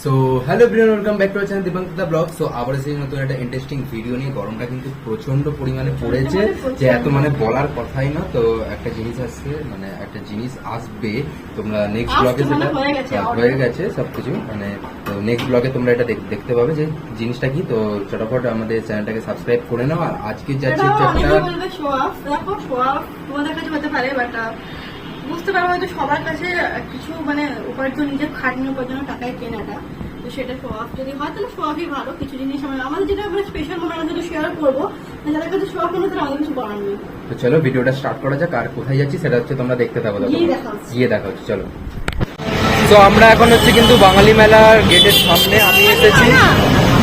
So hello everyone, welcome back to our channel Dipanka দা blog. So আবার এসে নতুন একটা ইন্টারেস্টিং ভিডিও নিয়ে। গরমটা কিন্তু প্রচন্ড পরিমাণে পড়েছে, যে এত মানে বলার কথাই না। তো একটা জিনিস আসছে, মানে একটা জিনিস আসবে, তোমরা নেক্সট ব্লগে সেটা হয়ে গেছে সবকিছু, মানে তো নেক্সট ব্লগে তোমরা এটা দেখতে পাবে যে জিনিসটা কি। তো চটাপট আমাদের চ্যানেলটাকে সাবস্ক্রাইব করে নাও। আর আজকে যাচ্ছে বুঝতে পারবো হয়তো সবার কাছে কিছু মানে উপার্জন, নিজের খাটনি উপার্জন টাকায় কেনাটা, তো সেটা শো অফ যদি হয় তাহলে শো অফই ভালো। কিছু জিনিস আমাদের যেটা আমরা স্পেশাল আমরা যদি শেয়ার করবো, যাদের কাছে শো অফ করবো তারা আমাদের কিছু করার নেই। তো চলো ভিডিওটা স্টার্ট করা যাক। আর কোথায় যাচ্ছি সেটা হচ্ছে তোমরা দেখতে থাকো, গিয়ে দেখা হচ্ছে। চলো। তো আমরা এখন হচ্ছে কিন্তু বাঙালি মেলার গেটের সামনে। আমি এসেছি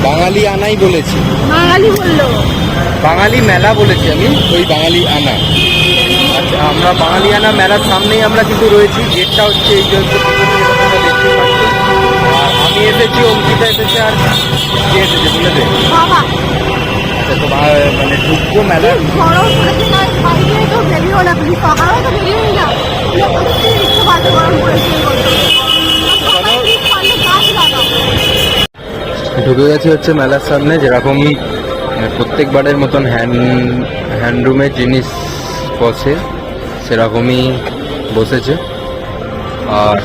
বাঙালি আনাই বলেছি, বাঙালি বললো বাঙালি মেলা বলেছি আমি, ওই বাঙালি আনা। আচ্ছা, আমরা বাঙালি আনা মেলার সামনেই আমরা কিন্তু রয়েছি। গেটটা হচ্ছে এই যে দেখতে পাচ্ছি। আর আমি এসেছি, অঙ্কিতা এসেছে, আর কে এসেছে বলে দে। আচ্ছা, তো মানে ঢুকবো মেলার। ঢুকে গেছি হচ্ছে মেলার সামনে। যেরকম প্রত্যেকবারের মতন হ্যান্ডলুমের জিনিস বসে, সেরকমই বসেছে। আর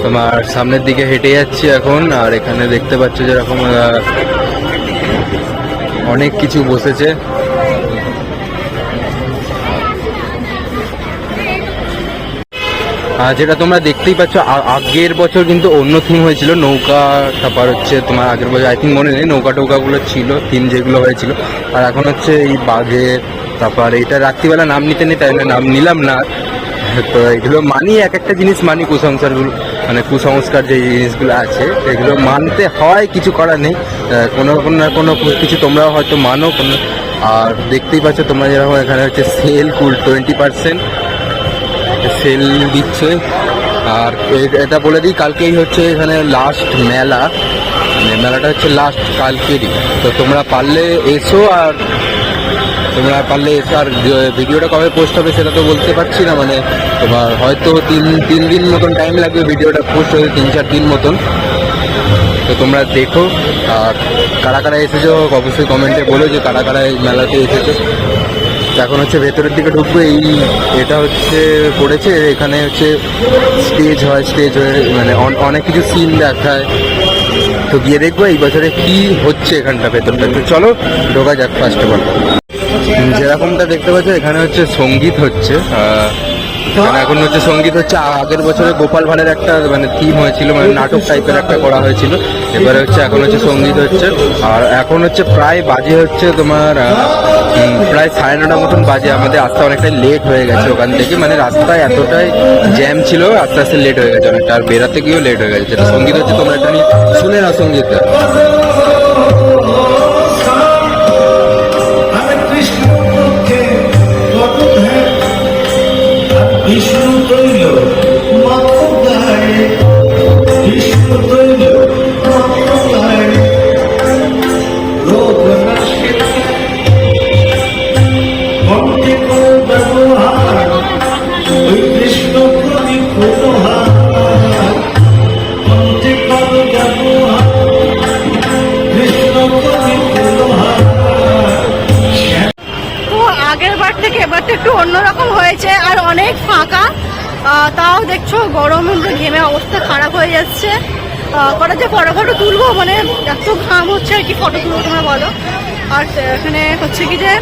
তোমার সামনের দিকে হেঁটে যাচ্ছি এখন। আর এখানে দেখতে পাচ্ছ যেরকম অনেক কিছু বসেছে। যেটা তোমরা দেখতেই পাচ্ছ, আগের বছর কিন্তু অন্য থিম হয়েছিল, নৌকা। তারপর হচ্ছে তোমার আগের বছর আই থিঙ্ক মনে নেই, নৌকা টৌকাগুলো ছিল থিম যেগুলো হয়েছিল। আর এখন হচ্ছে এই বাঘের, তারপর এটা রাত্রিবেলা নাম নিতে নেই, তাই নাম নিলাম না। তো এগুলো মানি, এক একটা জিনিস মানি, কুসংস্কারগুলো মানে কুসংস্কার যে জিনিসগুলো আছে এগুলো মানতে হয়, কিছু করার নেই। কোনো না কোনো কিছু তোমরাও হয়তো মানো কোনো। আর দেখতেই পাচ্ছ তোমরা যেরকম এখানে হচ্ছে সেল 20% সেল দিচ্ছে। আর এটা বলে দিই, কালকেই হচ্ছে এখানে লাস্ট মেলা, মানে মেলাটা হচ্ছে লাস্ট কালকেরই। তো তোমরা পারলে এসো। আর তোমরা পারলে এসো। আর ভিডিওটা কবে পোস্ট হবে সেটা তো বলতে পারছি না, মানে তোমার হয়তো তিন দিন মতন টাইম লাগবে ভিডিওটা পোস্ট হতে, 3-4 দিন মতন। তো তোমরা দেখো। আর কারা কারা এসেছো অবশ্যই কমেন্টে বলো যে কারা কারা এই মেলাতে এসেছো। এখন হচ্ছে ভেতরের দিকে ঢুকবো। এটা হচ্ছে পড়েছে, এখানে হচ্ছে স্টেজ হয়, স্টেজ হয়ে মানে অনেক কিছু সিন দেখায়। তো গিয়ে দেখবো এই বছরে কি হচ্ছে এখানটা ভেতরটা। তো চলো ঢোকা যাক ফার্স্ট অফ অল। যেরকমটা দেখতে পাচ্ছ এখানে হচ্ছে সঙ্গীত হচ্ছে। এখানে এখন হচ্ছে সঙ্গীত হচ্ছে। আগের বছরে গোপাল ভাঁড়ের একটা মানে থিম হয়েছিল, মানে নাটক টাইপের একটা করা হয়েছিল। এবারে হচ্ছে এখন হচ্ছে সঙ্গীত হচ্ছে। আর এখন হচ্ছে প্রায় বাজে হচ্ছে তোমার প্রায় 9:30 মতন বাজে। আমাদের আসতে অনেকটাই লেট হয়ে গেছে ওখান থেকে, মানে রাস্তায় এতটাই জ্যাম ছিল, আস্তে আস্তে লেট হয়ে গেছে অনেকটা। আর বেরাতে গিয়েও লেট হয়ে গেছে। যেটা সঙ্গীত হচ্ছে তোমরা এটা নিয়ে শুনে না সঙ্গীতটা। বিষ্ণু তৈল মাথায়, বিষ্ণু তৈল মাথায়, রোগ নাশে কণ্ঠে করো ব্যবহার, ওই কৃষ্ণ প্রদীপ উপহার, কণ্ঠে করো ব্যবহার, কৃষ্ণ প্রদীপ উপহার। তো আগের বার থেকে এবার একটু অন্যরকম হয়েছে, আর অনেক ফাঁকা। তাও দেখছো গরমে ঘেমে অবস্থা খারাপ হয়ে যাচ্ছে। কটা যে ফটো তুলবো, মানে এত ঘাম হচ্ছে আর কি ফটো তুলবো তোমরা বলো। আর এখানে হচ্ছে কি যে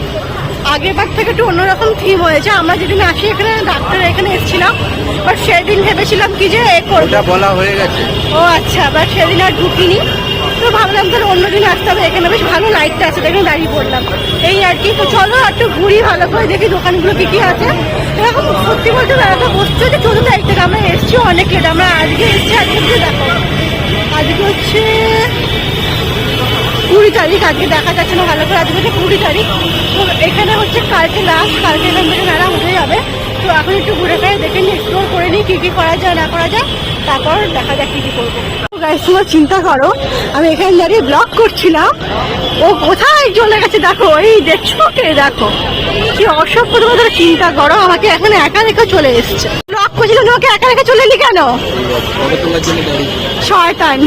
আগের বার থেকে একটু অন্যরকম থিম হয়েছে। আমরা যেদিন আসি এখানে ডাক্তার এখানে এসেছিলাম, বাট সেদিন ভেবেছিলাম কি যে বলা হয়ে গেছে। ও আচ্ছা, বাট সেদিন আর ঢুকিনি। তো ভাবলাম তাহলে অন্যদিন আসতে হবে। এখানে বেশ ভালো লাইটটা আছে, এখানে দাঁড়িয়ে পড়লাম এই আর কি। তো চলো একটু ঘুরি, ভালো করে দেখি দোকানগুলো কি কি আছে। এরকম সত্যি বলতে বেড়াতে বসছে যে 14 তারিখ থেকে আমরা এসছি অনেক লেট। আমরা আজকে এসছি, আজকে দেখো আজকে হচ্ছে 20 তারিখ। আজকে দেখা যাচ্ছে না ভালো করে, আজকে হচ্ছে 20 তারিখ। তো এখানে হচ্ছে কালকে লাস্ট, কালকে এখান থেকে মেলা উঠে যাবে। তো এখন এখন একটু ঘুরে ফিরে দেখে নিই, এক্সপ্লোর করে নিই কী কী করা যায় না করা যায়, তারপর দেখা যাক কী কী করবো। গাইস তোমরা চিন্তা করো, আমি এখানে দাঁড়িয়ে ব্লগ করছিলাম, ও কোথায় চলে গেছে দেখো, এই দেখছো কে, দেখো কি অসভ্য, তোমরা চিন্তা করো, আমাকে এখানে একা রেখে চলে এসছে। ব্লগ করছিলাম, তোমাকে একা রেখে চলে এলি কেন? শয়তান।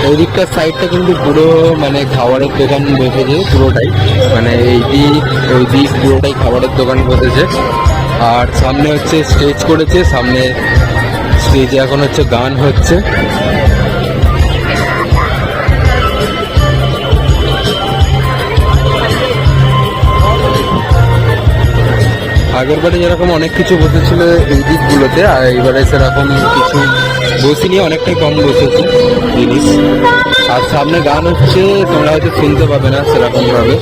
ওই দিককার সাইডটা কিন্তু পুরো মানে খাবারের দোকান বসেছে পুরোটাই, মানে এই দিক ওই দিক পুরোটাই খাবারের দোকান বসেছে। আর সামনে হচ্ছে স্টেজ করেছে, সামনে স্টেজে এখন হচ্ছে গান হচ্ছে। আগের বারে যেরকম অনেক কিছু বসেছিল এই দিকগুলোতে, আর এইবারে সেরকম কিছু বসিনি, অনেকটাই কম বসেছে জিনিস। আর সামনে গান হচ্ছে, তোমরা হয়তো শুনতে পাবে না সেরকম ভাবে।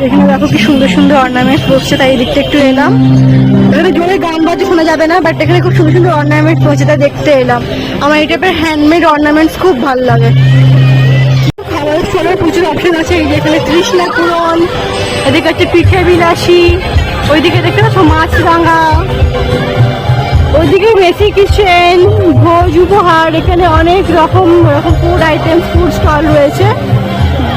এখানে দেখো কি সুন্দর সুন্দর অর্নামেন্টস বসছে, তাই এই দিকটা একটু এলাম। এখানে জোরে গান বাজে শোনা যাবে না, বাট এখানে খুব সুন্দর সুন্দর অর্নামেন্টস বসছে, তাই দেখতে এলাম। আমার এই টাইপের হ্যান্ডমেড অর্নামেন্টস খুব ভালো লাগে। খাবারের স্টলের প্রচুর অপশন আছে, এই যে এখানে তৃষ্ণা পূরণ, এদিকে হচ্ছে পিঠে বিলাসী, ওইদিকে দেখতে পাচ্ছ মাছরাঙা, ওইদিকে মেসি কিচেন, ভোজ উপহার, এখানে অনেক রকম ফুড আইটেম, ফুড স্টল রয়েছে।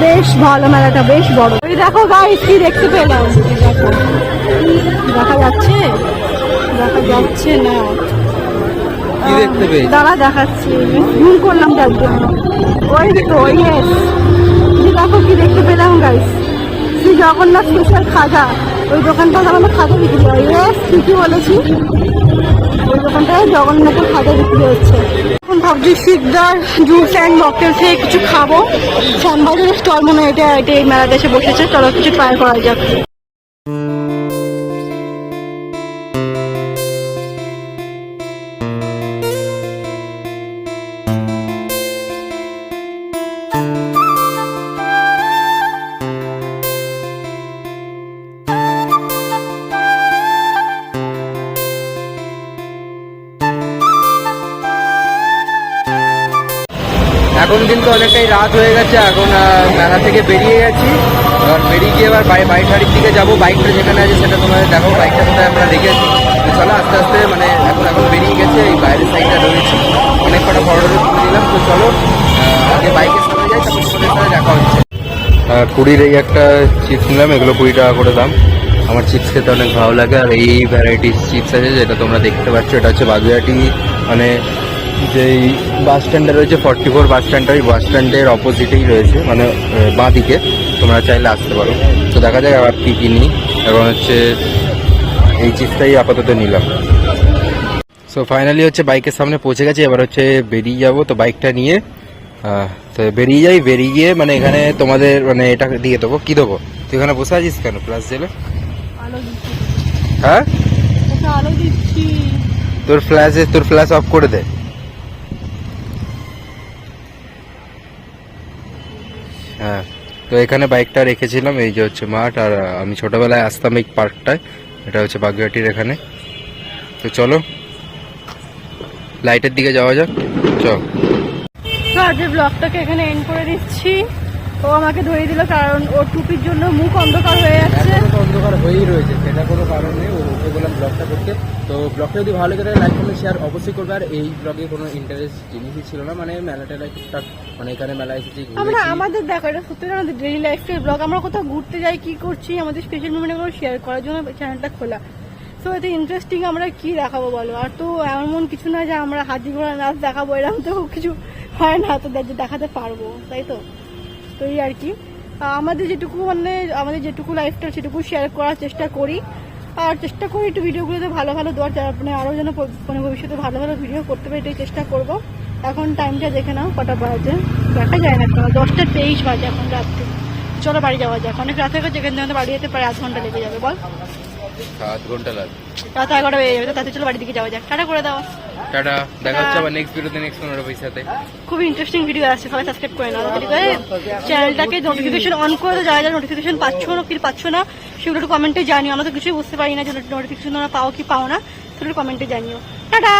বেশ ভালো মেলাটা, বেশ বড়। ওই দেখো গাইস কি দেখতে পেলাম, দেখো দেখা যাচ্ছে, দেখা যাচ্ছে না, কি দেখতে পেয়েছি? দাঁড়া দেখাচ্ছি, জুম করলাম তার জন্য। ওই তো ইয়েস, দেখো কি দেখতে পেলাম গাইস, শ্রী জগন্নাথ স্পেশাল খাজা, ওই দোকানটা আমাদের খাজা বিক্রি হয়। ইয়েস ঠিকই বলেছি, ওই দোকানটায় জগন্নাথের খাজা বিক্রি হচ্ছে। এখন ভাবছি শিকদার জুস অ্যান্ড মকটেল থেকে কিছু খাবো। শ্যামবাজারের স্টল মনে হয় এটা, এই মেলাতে এসে বসেছে, চলো কিছু ট্রাই করা যাক। এখন কিন্তু অনেকটাই রাত হয়ে গেছে, এখন মেলা থেকে বেরিয়ে গেছি। এবার বেরিয়ে গিয়ে এবার বাইক গাড়ির দিকে যাবো। বাইকটা যেখানে আছে সেটা তোমাদের দেখাবো, বাইকটা কোথায় আমরা রেখেছি। তো চলো আস্তে আস্তে, মানে এখন বেরিয়ে গেছে, এই বাইরের সাইডটা রয়েছে, অনেক কটা ফটো তুলে দিলাম। তো চলো আগে বাইকের সামনে যাই, তারপর তোমাদের সাথে দেখা হচ্ছে। কুড়ির এই একটা চিপস নিলাম, এগুলো 20 টাকা করে দাম। আমার চিপস খেতে অনেক ভালো লাগে। আর এই ভ্যারাইটিস চিপস আছে যেটা তোমরা দেখতে পাচ্ছ, এটা হচ্ছে বাগুইআটি, মানে যেই বাস স্ট্যান্ডে রয়েছে 44 বাস স্ট্যান্ডটা, ওই বাস স্ট্যান্ডের অপোজিটেই রয়েছে, মানে বাঁ দিকে। তোমরা চাইলে আসতে পারো। তো দেখা যায় আর কি কিনি। এখন হচ্ছে এই চিপসটাই আপাতত নিলাম। সো ফাইনালি হচ্ছে বাইকের সামনে পৌঁছে গেছি, এবার হচ্ছে বেরিয়ে যাব। তো বাইকটা নিয়ে তো বেরিয়ে যাই। বেরিয়ে গিয়ে মানে এখানে তোমাদের মানে এটা দিয়ে দেবো। কি দেবো? তুই এখানে বসে আছিস কেন প্লাস জেলে? হ্যাঁ আলো দিচ্ছি। তোর ফ্ল্যাশ অফ করে দে। হ্যাঁ, তো এখানে বাইকটা রেখেছিলাম, এই যে হচ্ছে মাঠ। আর আমি ছোটবেলায় আসতাম এই পার্কটায়, এটা হচ্ছে বাগুইআটির এখানে। তো চলো লাইটের দিকে যাওয়া যাক। চল। তো আজকে ব্লগটাকে এখানে এন্ড করে দিচ্ছি। ও আমাকে ধরিয়ে দিল, কারণ ওর টুপির জন্য মুখ অন্ধকার হয়ে যাচ্ছে। অন্ধকার হয়েই রয়েছে, সেটা কোনো কারণ নেই। ওকে বললাম ব্লগটা করতে। তো ব্লগটা যদি ভালো লাগে লাইক কমেন্ট শেয়ার অবশ্যই করবে। আর এই ব্লগে কোনো ইন্টারেস্ট জিনিসই ছিল না, মানে মেলাটা টুকটাক, মানে এখানে মেলা এসেছি, আমরা আমাদের দেখো, এটা সত্যি আমাদের ডেইলি লাইফস্টাইল ব্লগ। আমরা কোথাও ঘুরতে যাই, কি করছি, আমাদের স্পেশাল মোমেন্টগুলো শেয়ার করার জন্য চ্যানেলটা খোলা। সো এতে ইন্টারেস্টিং আমরা কি দেখাবো বলো? আর তো এমন কিছু না যে আমরা হাতি ঘোড়া নাচ দেখাবো, এরকম তো কিছু হয় না, তো দেখাতে পারবো, তাই তো। তো এই আর কি, আমাদের যেটুকু মানে আমাদের যেটুকু লাইফস্টাইল সেটুকু শেয়ার করার চেষ্টা করি। আর চেষ্টা করি একটু ভিডিওগুলোতে ভালো ভালো দেওয়ার, মানে আরও যেন মানে ভবিষ্যতে ভালো ভালো ভিডিও করতে পারি, এটাই চেষ্টা করবো। এখন টাইমটা দেখে নাও কটা বাজে, দেখা যায় না, 10:23 বাজে এখন রাত্রে। চলো বাড়ি যাওয়া যাক, অনেক রাত হয়ে গেছে, যেখানে আমাদের বাড়ি যেতে প্রায় 8 ঘন্টা লেগে যাবে। বল 8 ঘন্টা লাগবে, রাত 11টা বেজে যাবে। তো তাতে চলো বাড়ির দিকে যাওয়া যাক। টাটা করে দাও। টাটা, দেখা হচ্ছে আবার নেক্সট ভিডিওতে, নেক্সট কোনো পয়সাতে। খুব ইন্টারেস্টিং ভিডিও আসছে, সবাই সাবস্ক্রাইব করে নাও, চ্যানেলটাকে নোটিফিকেশন অন করে দাও। যারা যারা নোটিফিকেশন পাচ্ছ না কি পাচ্ছ না সেগুলো একটু কমেন্টে জানিও। আমরা তো কিছুই বুঝতে পারি না যে নোটিফিকেশন তোমরা পাও কি পাও না, সেগুলো কমেন্টে জানিও। টাটা।